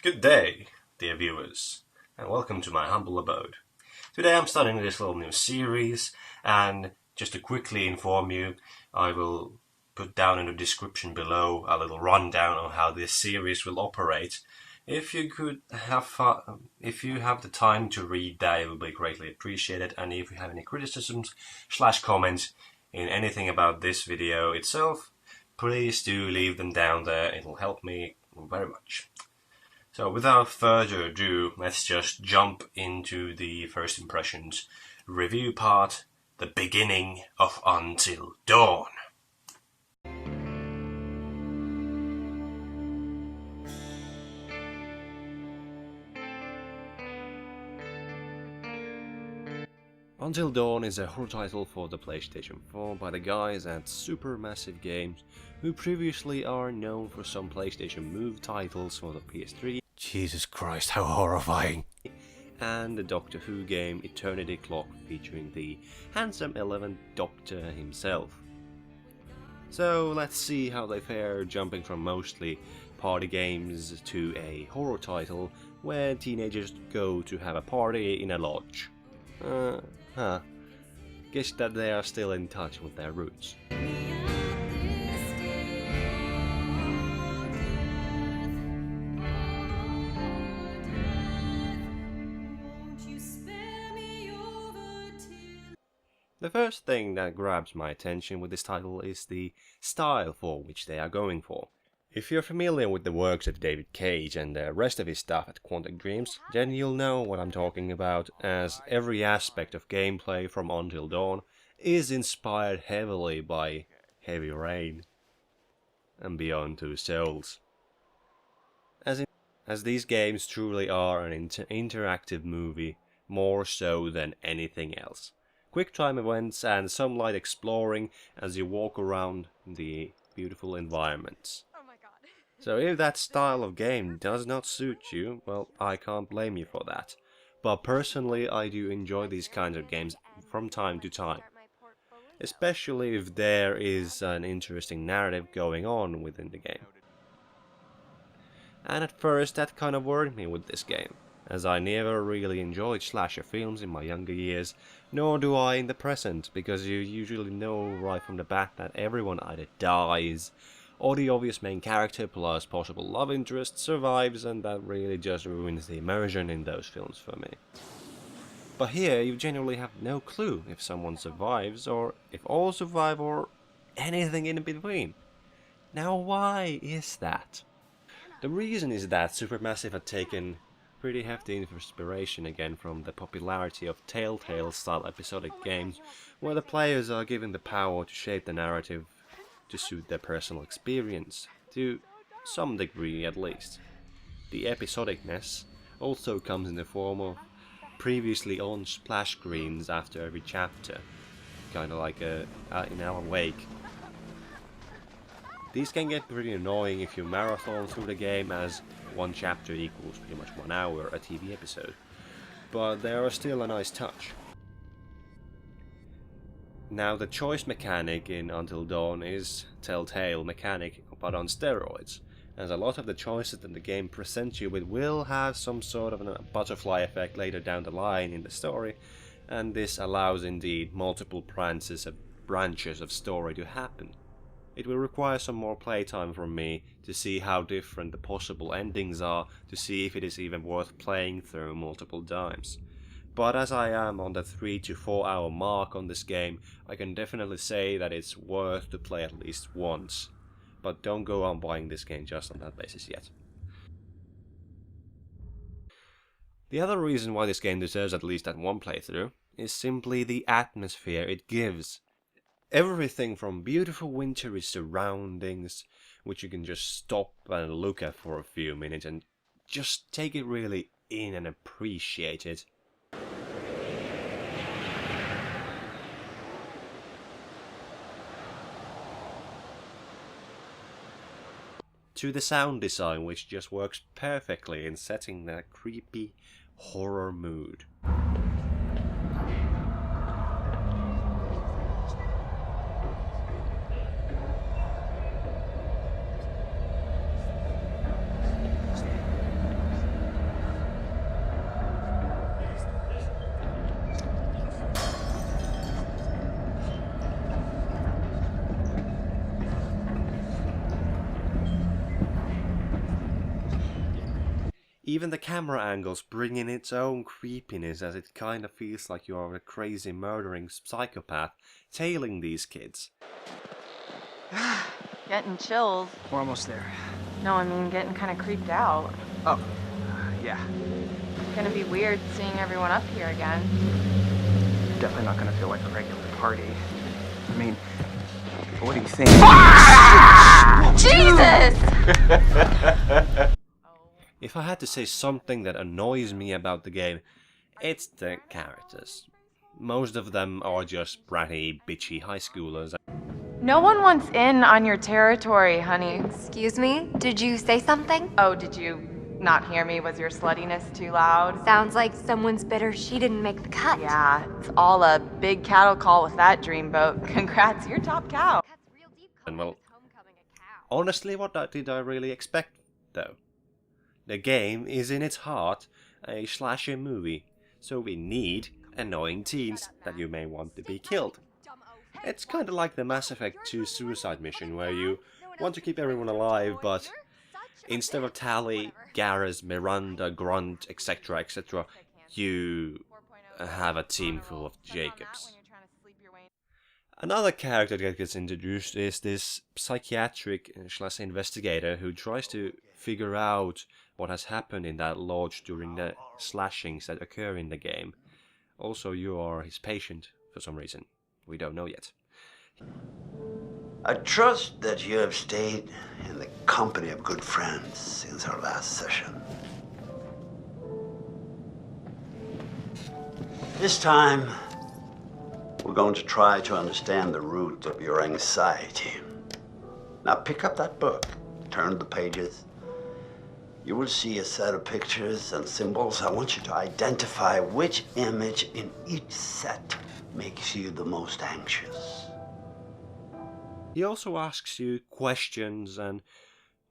Good day, dear viewers, and welcome to my humble abode. Today I'm starting this little new series, and just to quickly inform you, I will put down in the description below a little rundown on how this series will operate. If you have the time to read that, it would be greatly appreciated, and if you have any criticisms / comments in anything about this video itself, please do leave them down there. It'll help me very much. So without further ado, let's just jump into the first impressions review part, the beginning of Until Dawn. Until Dawn is a horror title for the PlayStation 4 by the guys at Supermassive Games, who previously are known for some PlayStation Move titles for the PS3. Jesus Christ, how horrifying! And the Doctor Who game Eternity Clock, featuring the handsome 11th Doctor himself. So let's see how they fare, jumping from mostly party games to a horror title where teenagers go to have a party in a lodge. Guess that they are still in touch with their roots. The first thing that grabs my attention with this title is the style for which they are going for. If you're familiar with the works of David Cage and the rest of his stuff at Quantic Dreams, then you'll know what I'm talking about, as every aspect of gameplay from Until Dawn is inspired heavily by Heavy Rain and Beyond Two Souls. As these games truly are an interactive movie, more so than anything else. Quick time events and some light exploring as you walk around the beautiful environments. So if that style of game does not suit you, well, I can't blame you for that. But personally, I do enjoy these kinds of games from time to time. Especially if there is an interesting narrative going on within the game. And at first that kind of worried me with this game, as I never really enjoyed slasher films in my younger years, nor do I in the present, because you usually know right from the bat that everyone either dies, or the obvious main character plus possible love interest survives, and that really just ruins the immersion in those films for me. But here you genuinely have no clue if someone survives, or if all survive, or anything in between. Now why is that? The reason is that Supermassive had taken pretty hefty inspiration again from the popularity of Telltale-style episodic games, where the players are given the power to shape the narrative to suit their personal experience, to some degree at least. The episodicness also comes in the form of previously on splash screens after every chapter, kinda like in Alan Wake. These can get pretty annoying if you marathon through the game, as one chapter equals pretty much 1 hour a TV episode, but they are still a nice touch. Now the choice mechanic in Until Dawn is Telltale mechanic but on steroids, as a lot of the choices that the game presents you with will have some sort of a butterfly effect later down the line in the story, and this allows indeed multiple branches of story to happen. It will require some more playtime from me to see how different the possible endings are, to see if it is even worth playing through multiple times. But as I am on the 3 to 4 hour mark on this game, I can definitely say that it's worth to play at least once. But don't go on buying this game just on that basis yet. The other reason why this game deserves at least that one playthrough is simply the atmosphere it gives. Everything from beautiful wintry surroundings, which you can just stop and look at for a few minutes and just take it really in and appreciate it. To the sound design, which just works perfectly in setting that creepy horror mood. Even the camera angles bring in its own creepiness, as it kind of feels like you are a crazy murdering psychopath tailing these kids. Getting chills. We're almost there. No, I mean getting kind of creeped out. Oh, yeah. It's gonna be weird seeing everyone up here again. Definitely not gonna feel like a regular party. I mean, what do you think? Jesus! If I had to say something that annoys me about the game, it's the characters. Most of them are just bratty, bitchy high schoolers. No one wants in on your territory, honey. Excuse me? Did you say something? Oh, did you not hear me? Was your sluttiness too loud? Sounds like someone's bitter she didn't make the cut. Yeah, it's all a big cattle call with that dreamboat. Congrats, you're top cow. And well, honestly, what did I really expect, though? The game is in its heart a slasher movie, so we need annoying teens that you may want to be killed. It's kind of like the Mass Effect 2 suicide mission, where you want to keep everyone alive, but instead of Tali, Garrus, Miranda, Grunt, etc., etc., you have a team full of Jacobs. Another character that gets introduced is this psychiatric investigator who tries to figure out what has happened in that lodge during the slashings that occur in the game. Also, you are his patient for some reason. We don't know yet. I trust that you have stayed in the company of good friends since our last session. This time, we're going to try to understand the root of your anxiety. Now pick up that book, turn the pages. You will see a set of pictures and symbols. I want you to identify which image in each set makes you the most anxious. He also asks you questions and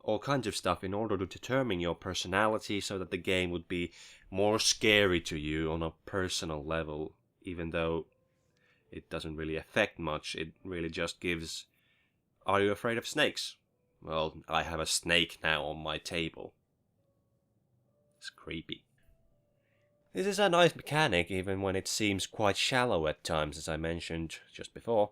all kinds of stuff in order to determine your personality, so that the game would be more scary to you on a personal level, even though it doesn't really affect much. It really just gives, are you afraid of snakes? Well, I have a snake now on my table. It's creepy. This is a nice mechanic, even when it seems quite shallow at times, as I mentioned just before,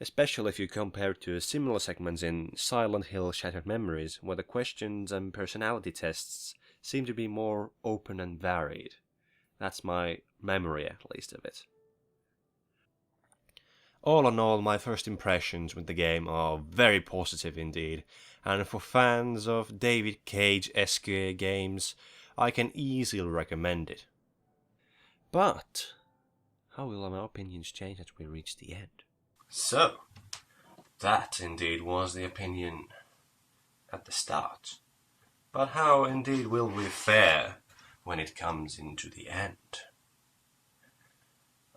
especially if you compare it to similar segments in Silent Hill Shattered Memories, where the questions and personality tests seem to be more open and varied. That's my memory, at least, of it. All in all, my first impressions with the game are very positive indeed, and for fans of David Cage-esque games, I can easily recommend it. But how will my opinions change as we reach the end? So, that indeed was the opinion at the start. But how indeed will we fare when it comes into the end?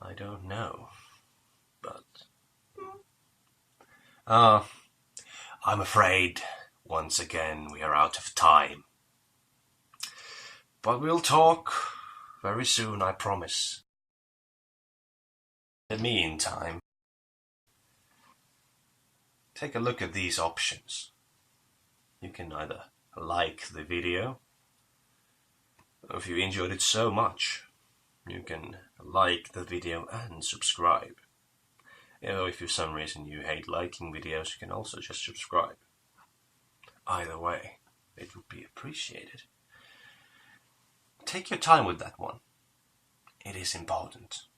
I don't know. But I'm afraid once again we are out of time. But we'll talk very soon, I promise. In the meantime, take a look at these options. You can either like the video, or if you enjoyed it so much, you can like the video and subscribe. Or if for some reason you hate liking videos, you can also just subscribe. Either way, it would be appreciated. Take your time with that one. It is important.